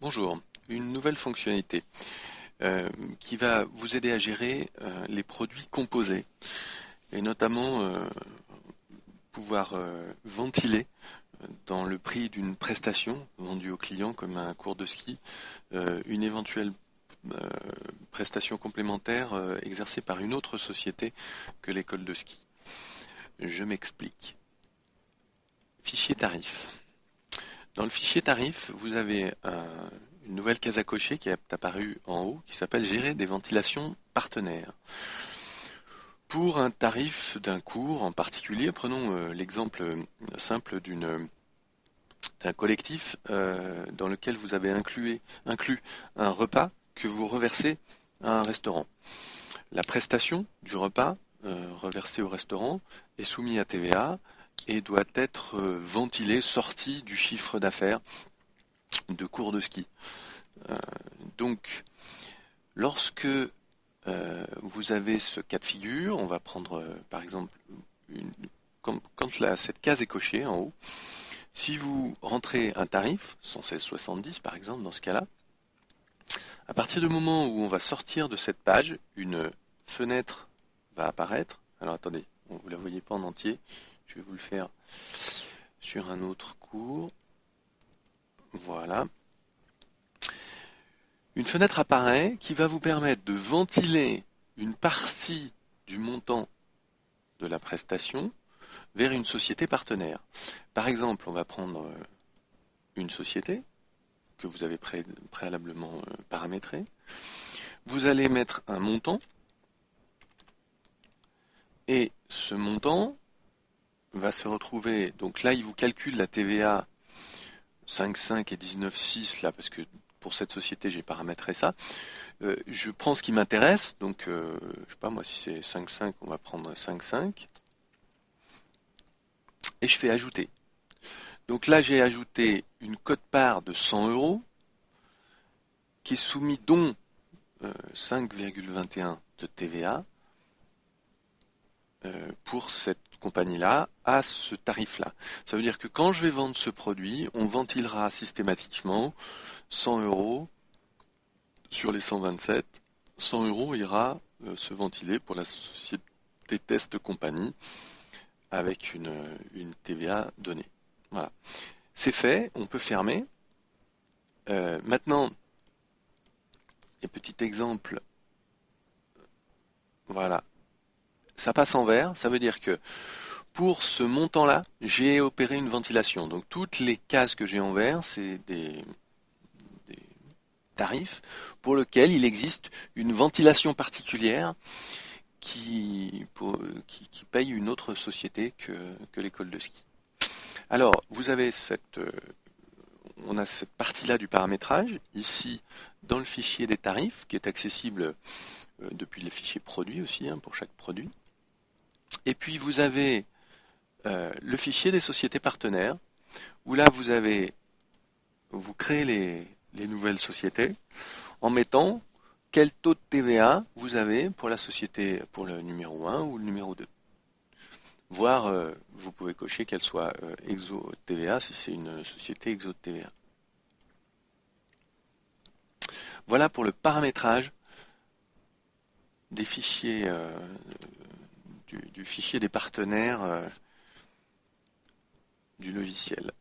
Bonjour, une nouvelle fonctionnalité qui va vous aider à gérer les produits composés et notamment pouvoir ventiler dans le prix d'une prestation vendue au client comme un cours de ski une éventuelle euh, prestation complémentaire exercée par une autre société que l'école de ski. Je m'explique. Fichier tarif. Dans le fichier tarif, vous avez une nouvelle case à cocher qui est apparue en haut qui s'appelle Gérer des ventilations partenaires. Pour un tarif d'un cours en particulier, prenons l'exemple simple d'un collectif dans lequel vous avez inclus un repas que vous reversez à un restaurant. La prestation du repas reversé au restaurant est soumise à TVA et doit être ventilée, sortie du chiffre d'affaires de cours de ski. Euh, donc, lorsque vous avez ce cas de figure, on va prendre par exemple une, cette case est cochée en haut. Si vous rentrez un tarif, 116,70 par exemple dans ce cas-là, à partir du moment où on va sortir de cette page, une fenêtre va apparaître. Alors attendez, vous ne la voyez pas en entier, je vais vous le faire sur un autre cours. Voilà. Une fenêtre apparaît qui va vous permettre de ventiler une partie du montant de la prestation vers une société partenaire. Par exemple, on va prendre une société que vous avez préalablement paramétrée. Vous allez mettre un montant et ce montant va se retrouver, donc là il vous calcule la TVA 5,5 et 19,6 là parce que pour cette société j'ai paramétré ça. Je prends ce qui m'intéresse, donc je sais pas moi si c'est 5,5 on va prendre 5,5 et je fais ajouter. Donc là j'ai ajouté une quote-part de 100 euros qui est soumis dont 5,21 de TVA pour cette compagnie-là à ce tarif-là. Ça veut dire que quand je vais vendre ce produit, on ventilera systématiquement 100 euros sur les 127. 100 euros ira se ventiler pour la société test compagnie avec une TVA donnée. Voilà. C'est fait, on peut fermer. Maintenant, un petit exemple, voilà, ça passe en vert, ça veut dire que pour ce montant-là, j'ai opéré une ventilation. Donc toutes les cases que j'ai en vert, c'est des tarifs pour lesquels il existe une ventilation particulière qui paye une autre société que l'école de ski. Alors, on a cette partie-là du paramétrage, ici dans le fichier des tarifs, qui est accessible depuis le fichier produit aussi, hein, pour chaque produit. Et puis vous avez le fichier des sociétés partenaires, où là vous créez les nouvelles sociétés en mettant quel taux de TVA vous avez pour la société, pour le numéro 1 ou le numéro 2. Voire, vous pouvez cocher qu'elle soit exo TVA si c'est une société exo TVA. Voilà pour le paramétrage des fichiers, du fichier des partenaires du logiciel.